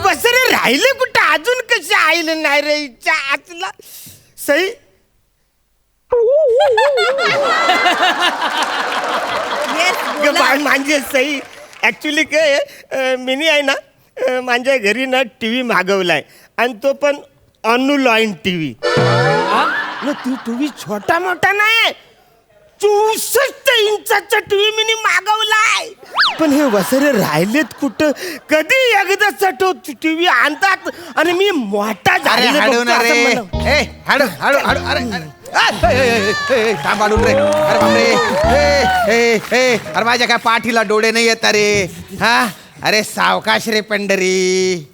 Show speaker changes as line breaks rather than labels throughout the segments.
बस रे, राहिले कुठं अजून कशी आईल नाही रे इच्छा आतला सई. म्हणजे सई ऍक्च्युली काय मिनी आहे ना, माझ्या घरी ना टीव्ही मागवलाय आणि तो पण अनुलॉइन टीव्ही. ती टीव्ही छोटा मोठा नाही, 64 इंचाचा टीव्ही मिनी मागवलाय. पण हे वसरे राहिलेत कुठं, कधी एकदाचा तो टीव्ही आणतात आणि मी मोठा झालेलो
हळू
बघतो असं
रे,
म्हणलं.
ए हळू हळू हळू, अरे थांब हाडून रे, अरे बापरे, अरे माझ्या काय पाठीला डोळे नाही येत रे. हा अरे सावकाश रे पंढरी.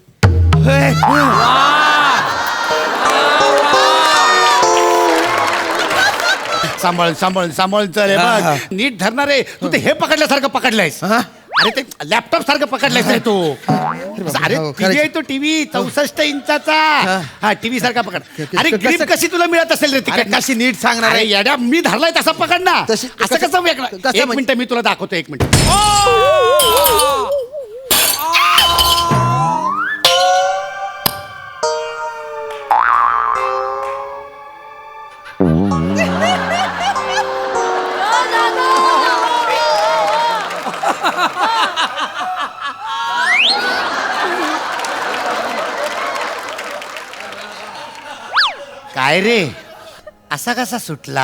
सांभाळ सांभाळ सांभाळ चल बघ, नीट धरणार रे तू. ते हे पकडल्यासारखं पकडलायस. अरे ते लॅपटॉप सारखं पकडलायस रे तू. अरे टीव्ही आहे तो टीव्ही 64 इंचाचा. हा टीव्ही सारखा पकड. अरे ग्रीप कशी तुला मिळत असेल रे तिकडे,
कशी नीट सांगणार
अरे येड्या, मी धरलाय तसा पकड ना. असं कसं वेगळं. एक मिनिट मी तुला दाखवतो, एक मिनिट. काय रे, असा कसा सुटला?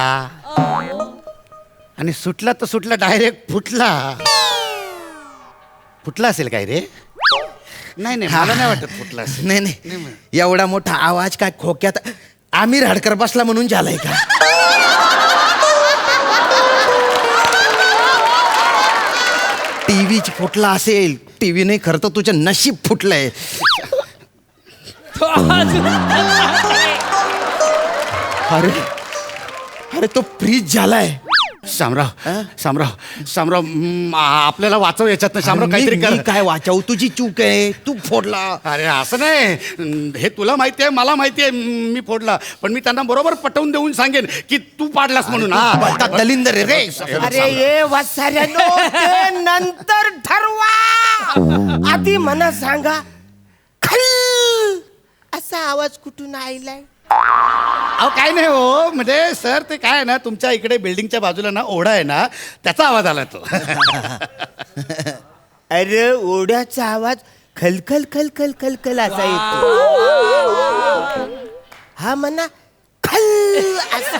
आणि सुटला तर सुटला, डायरेक्ट फुटला. फुटला असेल काय रे? नाही नाही, मला नाही वाटत फुटला असेल.
नाही नाही, एवढा मोठा आवाज काय खोक्यात आमिर हडकर बसला म्हणून झालाय का? टीव्हीच फुटला असेल. टीव्ही नाही, खरं तर तुझं नशीब फुटलंय. अरे अरे तो फ्रीज झालाय.
शामराव शामराव शामराव, आपल्याला वाचव याच्यात ना शामराव, काहीतरी कर.
काय वाचाव, तुझी चूक आहे, तू फोडला.
अरे असं नाही, हे तुला माहिती आहे, मला माहिती आहे मी फोडला, पण मी त्यांना बरोबर पटवून देऊन सांगेन की तू पाडलास म्हणून.
दलिंदर रे.
अरे ये वसाऱ्यानो, ते नंतर ठरवा. आधी मला सांगा, खल असा आवाज कुठून आलाय?
अहो काय नाही हो, म्हणजे सर ते काय आहे ना, तुमच्या इकडे बिल्डिंगच्या बाजूला ना ओढा आहे ना, त्याचा आवाज आला तो.
अरे ओढ्याचा आवाज खलखल खलखल खलखल असा येतो. हा म्हणा खल असा.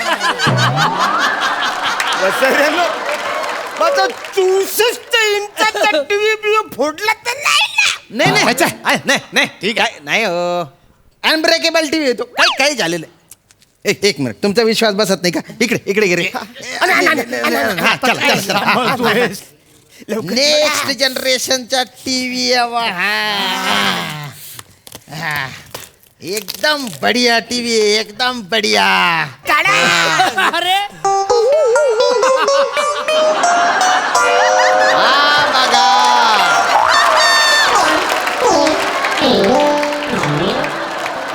माझा 64 इंचाचा टीव्ही फोडला तर नाही ना?
नाही नाही ठीक आहे. नाही हो, अनब्रेकेबल टीव्ही येतो. काय काय झालेलं? एक मिनिट, तुमचा विश्वास बसत नाही का? इकडे इकडे गे रे. नेक्स्ट जनरेशनचा टीव्ही एकदम बढिया टीव्ही, एकदम बढिया.
अरे
बघा,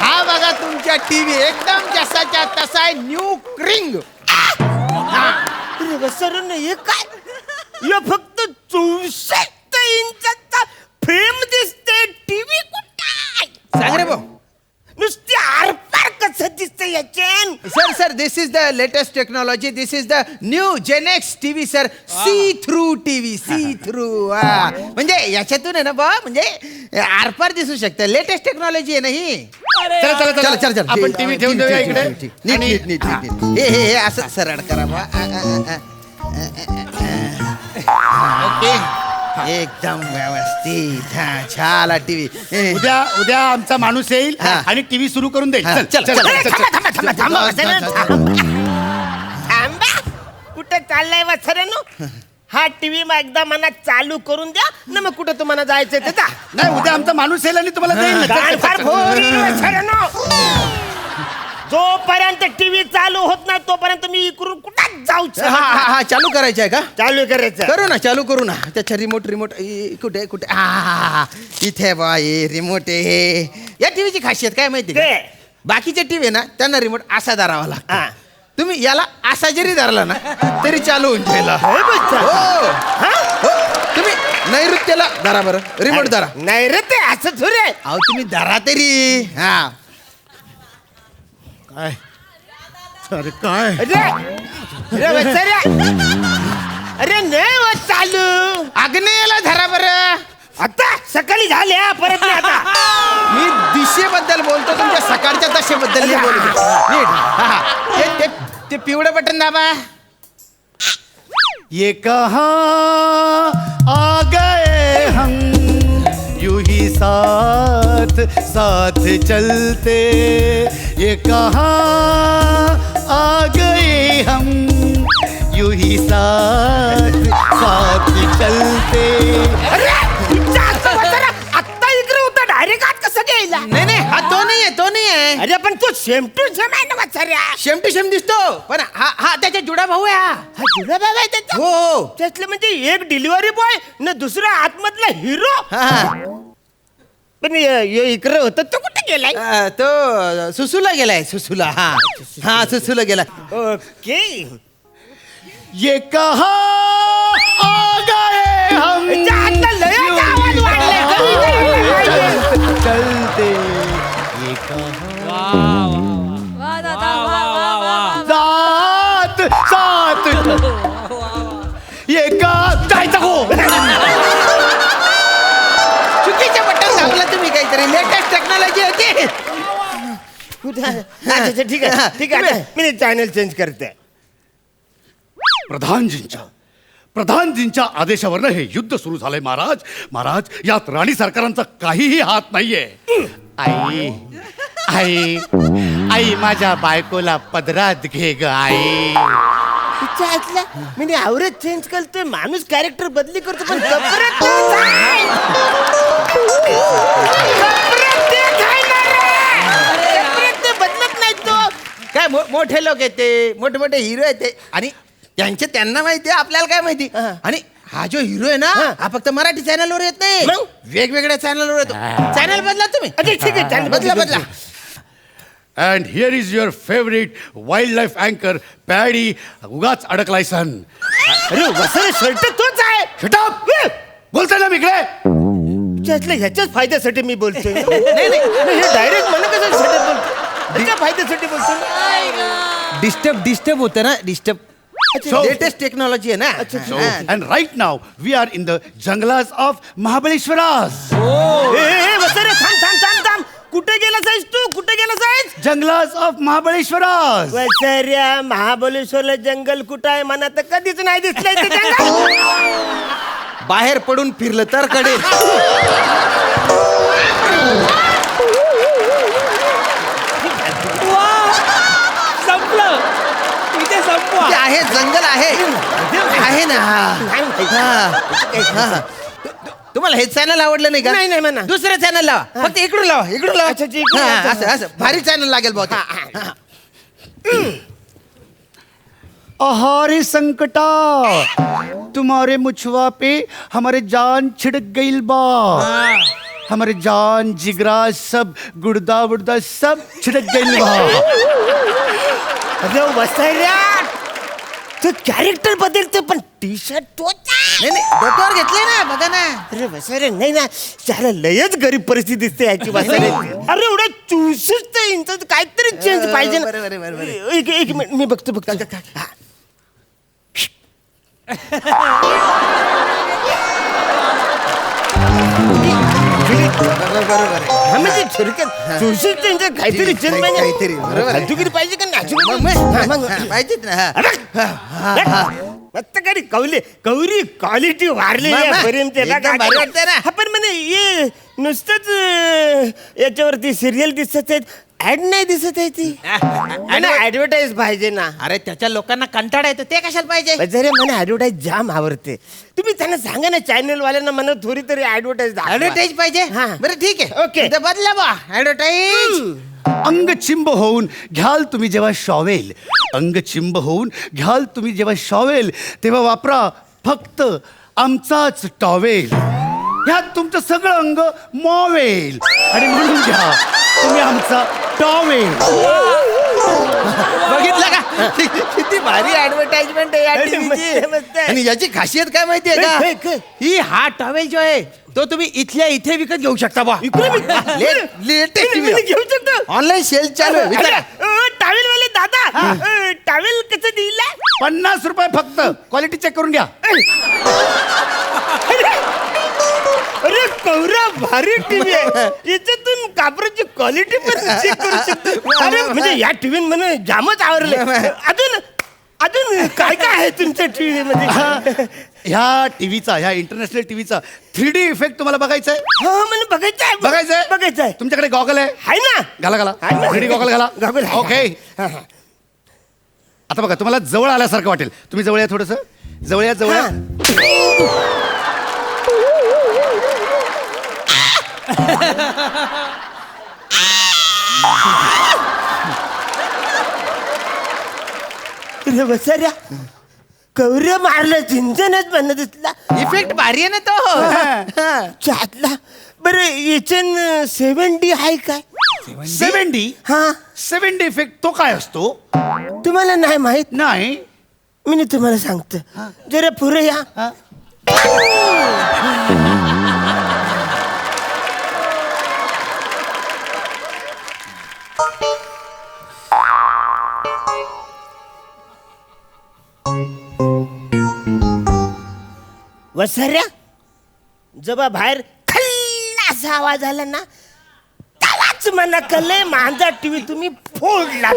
हा बघा तुमच्या टीव्ही एकदम जसाच्या तसा आहे, न्यू क्रिंग.
सर हे काय? हे फक्त 64 इंचाचा फ्रेम दिसते, टीव्ही कुठे?
सांग रे भाऊ.
नुसती आरपार कसं दिसतं याचेन?
Sir this is the latest technology. This is the new Genex TV sir. See through TV, see through. म्हणजे याच्यातून आहे ना बा, म्हणजे आरपार दिसू शकतं. लेटेस्ट टेक्नॉलॉजी आहे ना ही.
चला चल चल, आपण टीव्ही ठेवून देऊया इकडे.
नीट हे असं सरळ करा बा. ओके, एकदम व्यवस्थित. छान टीव्ही.
उद्या आमचा माणूस येईल आणि टीव्ही सुरू करून देईल. चल चल चल.
थांबा, कुठे चाललाय वसऱ्यानो? हा टीव्ही मग एकदा मला चालू करून द्या ना, मग कुठं तुम्हाला जायचंय ते जा.
नाही, उद्या आमचा माणूस येईल आणि तुम्हाला देईल ना.
फार फोरी वसऱ्यानो. जोपर्यंत टीव्ही चालू होत नाही तोपर्यंत मी इकडून कुठं जाऊच.
हा चालू करायचं आहे का?
चालू करायचं.
करू ना. त्याच्या रिमोट कुठे इथे बा, हे रिमोट आहे. या टीव्हीची खासियत काय माहिती का? बाकीचे टीव्ही ना, त्यांना रिमोट असा धरावा लागतो. तुम्ही याला असा जरी धरला ना तरी चालू होऊन जाईल.
होय बच्चा.
हो. तुम्ही नैऋत्याला धरा बरं, रिमोट धरा.
नाही रे ते असं थोडे.
अहो तुम्ही धरा तरी. हा
काय अरे काय
अरे बच्चा रे. अरे नाही होत चालू.
आग्नेयाला धरा बरं.
आता सकाळी झाल्या परत नाही आता.
मी दिशेबद्दल बोलतो, तुमच्या सकाळच्या दशेबद्दल नाही बोलतो. नीट. हा. ते पिवळं बटन दाबा.
ये कहाँ आ गए हम यूं ही साथ साथ चलते, ये कहाँ आ गए हम यूं ही साथ साथ चलते.
अरे तुमच्या असं बच्चा रे. आत्ता इकडे होता डायरेक्ट आत कसं गेला.
नाही हा तो नाही आहे.
अरे पण तू सेम टू सेम आहे ना बच्चा रे.
शेम टू शेम दिसतो, पण हा त्याचा जुडा भाऊ आहे हा.
हा जुळा बाबा आहे त्याचा.
हो.
त्यातलं म्हणजे एक डिलिव्हरी बॉय न दुसरा आतमधला हिरो. पण इकडे होता तो कुठे गेलाय.
तो सुसूला गेलाय. सुसूला. हा सुसूला गेला.
ओके.
ये कहाँ आ गए हम
आता लयच आवाज वाढलाय.
चलते, ये कहाँ
वा दादा वा वा वा
साथ साथ ये का जायचा हो.
चुकीच्या बटन दाबला तुम्ही काहीतरी. लेटेस्ट टेक्नॉलॉजी होती.
अच्छा ठीक आहे ठीक आहे. आता मी चॅनल चेंज करते.
प्रधानजींच्या आदेशावरनं हे युद्ध सुरू झालंय महाराज. महाराज यात राणी सरकारांचा काहीही हात नाहीये. आई आई आई माझ्या बायकोला पदरात घे ग आई.
तिच्या ऐकलं मी आवरत चेंज करतोय. माणूस कॅरेक्टर बदली करतो पण कपड्यात तोच आहे. कपड्यात तेच आहे ना रे. कपड्यात ते बदलत नाही तो.
काय मोठे लोक आहेत ते, मोठे मोठे हिरो आहेत ते, आणि त्यांना माहिती आहे, आपल्याला काय माहिती. आणि हा जो हिरो आहे ना हा फक्त मराठी चॅनलवर येत नाही,
मग?
वेगवेगळ्या चॅनलवर येतो. चॅनल बदला तुम्ही.
अच्छा ठीक आहे channel
बदला.
And here is your favourite wild life अँकर पॅडी. उगाच अडकलाय सन.
अरे वसरे शर्ट तोच आहे.
शटअप बोलतोय ना मिकडे.
त्यातल्या ह्याच्याच फायद्यासाठी मी बोलतोय.
नाही
हे डायरेक्ट मला कसं शर्ट बोलतो. त्याच्या फायद्यासाठी बोलतो.
डिस्टर्ब होतं ना. डिस्टर्ब.
So-
लेटेस्ट टेक्नॉलॉजी आहे ना.
And right now we are in the jungles of Mahabaleshwaras.
वसरे थांब. कुठे गेला साईज तू. कुठे गेला साईज.
Jungles of Mahabaleshwaras.
वसर्या महाबळेश्वरला जंगल कुठं आहे मला तर कधीच नाही दिसलंय ते जंगल.
बाहेर पडून फिरलं तर कडे.
संपलं इथे संपवा.
ते आहे जंगल आहे ना. हा. तुम्हाला हे चॅनल आवडलं नाही का.
नाही म्हणा.
दुसरं चॅनल लावा. फक्त इकडून लावा.
अच्छा, जी, इकडून
हा,
लावा.
असं भारी चॅनल लागेल बहुत.
अहारे संकटा तुम्हारे मुछवा पे हमारे जान छिड़क गइल बा. हमारे जान जिगरा सब गुर्दा वुर्दा सब छिड़क गइल बा.
अरे वसर्या तो कॅरेक्टर बदलतो पण टी शर्ट तोच आहे.
नाही डोक्यावर घेतले ना, बघा ना.
अरे वसरे नाही ना. त्याला लयच गरीब परिस्थिती दिसते याची वसरे. अरे एवढं 64 इंच काहीतरी चेंज पाहिजे ना.
बरं.
एक मिनिट मी बघतो. हा.
बरोबर.
हा म्हणजे थोडक्यात 64 इंच काहीतरी चेंज पाहिजे.
काहीतरी, बरोबर आहे.
फालतूगिरी पाहिजे का नाचू.
माहितीच ना.
मस्त करी कौरी क्वालिटी वाढलेली
मग,
आहे प्रेमतेला.
एकदम भारी वाटतंय ना.
हा, पण म्हणे ये नुसतंच याच्यावरती सिरियल दिसत आहेत, ऍड नाही दिसत आहे ती. ऍडव्हर्टाईज पाहिजे ना.
अरे त्याच्या लोकांना कंटाळा येतो, ते कशाला पाहिजे.
जरे मला ऍडव्हर्टाईज जाम आवडते. तुम्ही त्यांना सांगा ना चॅनल वाल्यांना मला थोडी तरी ऍडव्हर्टाईज
ऍडव्हर्टाईज पाहिजे.
हा.
बरं ठीक आहे.
ओके.
तर बदला बा ऍडव्हर्टाईज.
अंग चिंब होऊन घ्याल तुम्ही जेव्हा शॉवेल. अंग चिंब होऊन घ्याल तुम्ही जेव्हा शॉवेल तेव्हा वापरा फक्त आमचाच टॉवेल. ह्यात तुमचं सगळं अंग मॉवेल आणि म्हणून घ्या तुम्ही आमचा टॉवेल.
बघितलं का किती भारी ऍडव्हर्टाइजमेंट आहे या
अरे,
टीव्हीची.
मस्त, मस्त आहे.
आणि याची खासियत काय माहितीये
काय,
का
काय?
ही हा टॉवेल जो आहे तो तुम्ही इथल्या इथे विकत घेऊ शकता बा लेटेस्ट
घेऊ शकतो
ऑनलाईन सेल चालू आहे विकत.
टावेल वाले दादा टावेल कसं दिला
50 रुपये फक्त क्वालिटी चेक करून घ्या.
अरे कौरा भारी टीव्ही आहे याच्यातून कापराची क्वालिटी पण चेक करू शकतो. अरे म्हणजे या टीव्ही म्हणे जामच आवडले. अजून अजून काय काय आहे तुमच्या टीव्ही मध्ये?
ह्या टीव्हीचा ह्या इंटरनॅशनल टीव्हीचा 3D इफेक्ट तुम्हाला बघायचा आहे?
हो मला बघायचं आहे
बघायचंय?
बघायचं आहे.
तुमच्याकडे गॉगल आहे?
आहे ना
घाला घाला
आहे ना.
3D गॉगल घाला.
गॉगल आहे.
ओके.
हा, हा.
आता बघा तुम्हाला जवळ आल्यासारखं वाटेल. तुम्ही जवळ या थोडस जवळ या जवळ या.
अरे बसाऱ्या कौर्य मारलं झिंजनच बनत दिसला
इफेक्ट भारी आहे ना तो.
चातला बरं याच्यान 7D आहे काय?
70
हा
70 इफेक्ट तो काय असतो?
तुम्हाला नाही माहित
नाही.
मी तुम्हाला सांगतो जरा पुढे या.
हा.
वसऱ्या जेव्हा बाहेर खल्लासा आवाज आला ना त्यालाच मला कळले माझा टीव्ही तुम्ही फोडला.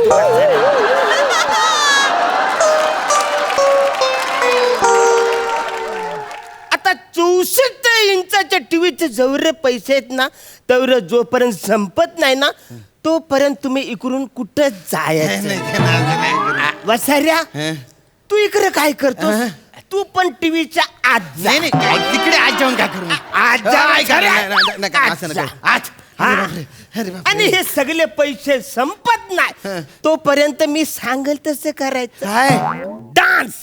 आता 64 इंचाच्या टीव्हीचे जेवढे पैसे आहेत ना तेवढे जोपर्यंत संपत नाही ना तोपर्यंत तुम्ही इकडून कुठं जायचं. वसाऱ्या तू इकडे काय करतो? तू पण टीव्हीच्या आत जा.
नाही नाही तिकडे आज जाऊन काय करू मी?
आज जा,
नाही,
खरं?
नाही, नाही, नका,
आज
असं
जा.
नका. आज.
हा.
अरे बापरे.
आणि हे सगळे पैसे संपत नाही तोपर्यंत मी सांगेल तसं करायचं.
काय
डान्स